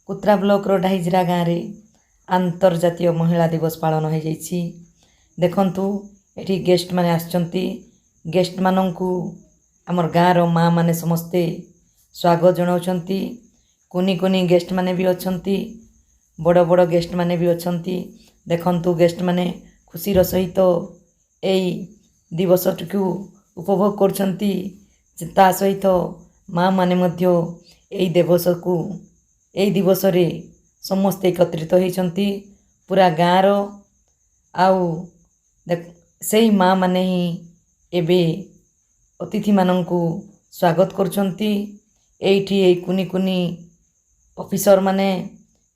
कुत्रा ब्लॉक रो ढाईजरा गाँव रे अंतर्जातीय महिला दिवस पालन हो जाइछि। देखंतु एठी गेस्ट माने आछंती। गेस्ट मानंकु हमर गाँव रो माँ माने समस्ते स्वागत जनाउछंती। कुनी कुनी गेस्ट माने भी अछंती, बड़ बड़ गेस्ट माने भी अछंती। देखंतु गेस्ट माने खुशीर सहित एई दिवसटिकु उपभोग करछंती। ता सहित माँ माने मध्य एई दिवस रे समस्ते एकत्रित होइछंती। पूरा गाँव रो आउ सेही माँ माने ही एबे अतिथि मानंकु स्वागत करछंती। एइठी एई कुनी कुनी ऑफिसर माने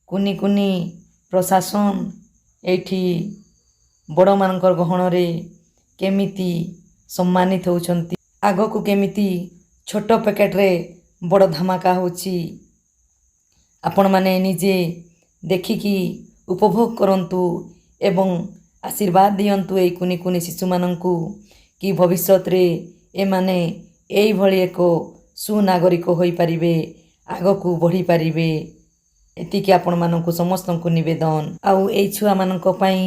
कुनी कुनी प्रशासन एइठी बड़ मानकर गहण रे केमिति सम्मानित होउछंती। आगो को केमिति छोट पैकेट रे बड़ धमाका होउछि आपण माने निजे देखिकी उपभोग करंतु एवं आशीर्वाद दियंतु एई कुनी कुनी शिशु मानंकु कि भविष्यत रे ए माने एई भली एक सुनागरिक होई परिबे, आगो को बढ़ी परिबे। एतिके आपण मानंकु समस्तंकु निवेदन। आउ एई छुआ मानंक पई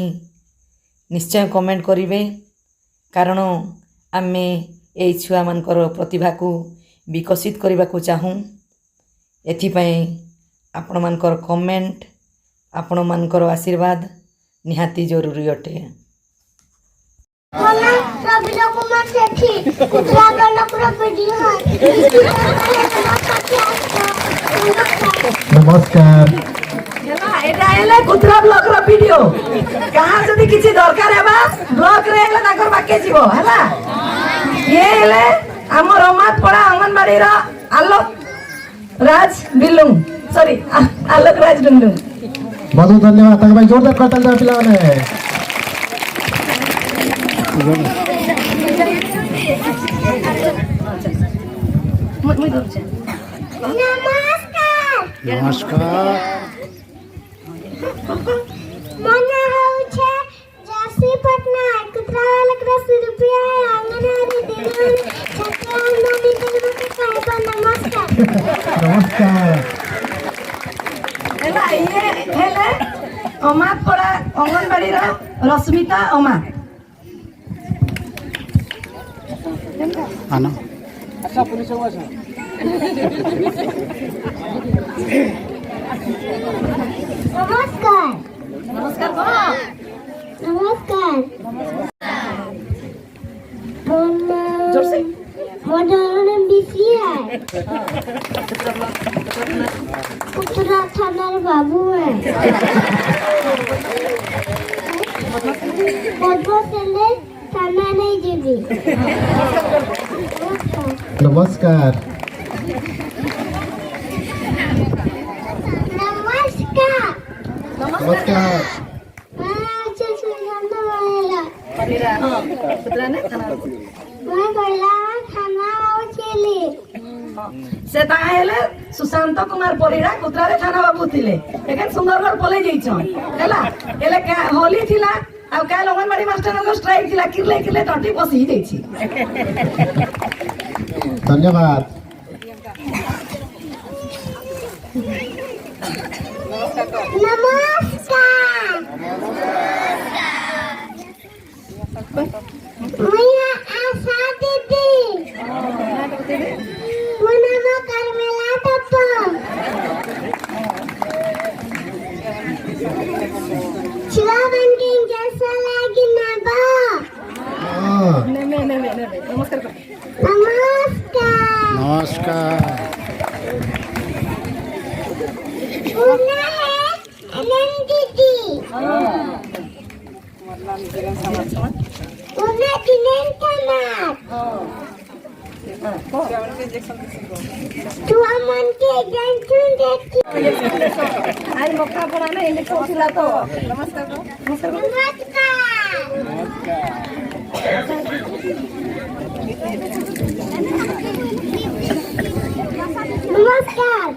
निश्चय कमेंट करिवे, कारण आमे एई छुआ मानकर प्रतिभा को विकसित करबा को चाहूं। एथि पई आपण मानकर कमेंट, आपण मानकर आशीर्वाद निहाती जरूरी अटे। नमस्कार। एटा एले कुत्रा ब्लॉक रो वीडियो। कहां जदी किछि दरकार हेबा ब्लॉक रे एले ताकर बाके जीवो हला। ये एले हमर रमात पड़ा अंगनबाड़ी रो आलोक राज बिलुंग, सॉरी आलोक राज डुंडुंग। बहुत धन्यवाद। ताके भाई जोरदार करताल दे पिला माने। नमस्कार। मना होउछे जासी पटना कुत्रा लकड़ा रुपया आंगनवाड़ी देवन छत्रा नमी देवन के कहबा नमस्कार। नमस्कार। एला ये हेले अमात पड़ा अंगनबाड़ी रो रश्मिता अमा। आना नमस्कार। नमस्कार को नमस्कार। जोर से मदन बिसी है। कुत्रा थानार बाबू है। बदबो सेले थाना नहीं जीबी। नमस्कार। नमस्कार। नमस्कार। अच्छा सुनंदा वाला। परीरा कुत्रा ने खाना मैं गला खाना आओ चली। से ता हेले सुशांत कुमार परीरा कुत्रा रे थाना बाबू थिले। एखन सुंदरगढ़ पले जइछन हैला। एले का होली थिला आ का अंगनबाड़ी मास्टर को स्ट्राइक थिला किरले किरले टटी बसी जइछि। धन्यवाद। नमस्कार। मैं आशा दीदी। मुनामा करमेला टप्पा। छिवा बनके जैसा लागी ना बा। नमस्कार। नमस्कार। नमस्कार। उन्ना है एलन दीदी। उन्ना दिनेन थाना। तू अमन के जंतुन देखी। आज मक्का पड़ा ना इलेक्शन थिला तो नमस्कार को नमस्कार। नमस्कार।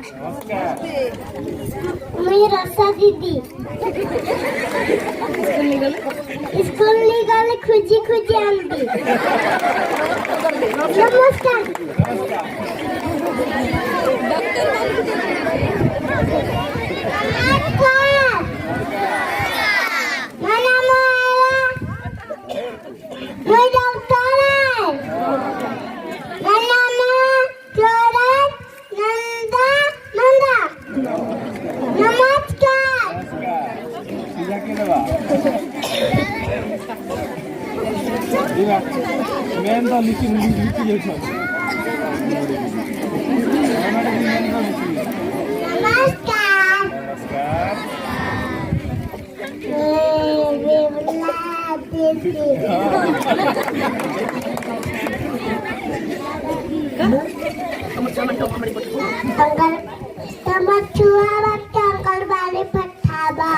मैं रसा दीदी। स्कूल ले गले खुजी खुजी आंटी। नमस्कार। नमस्कार अंकल तम छुआ अंकल वाले पठाबा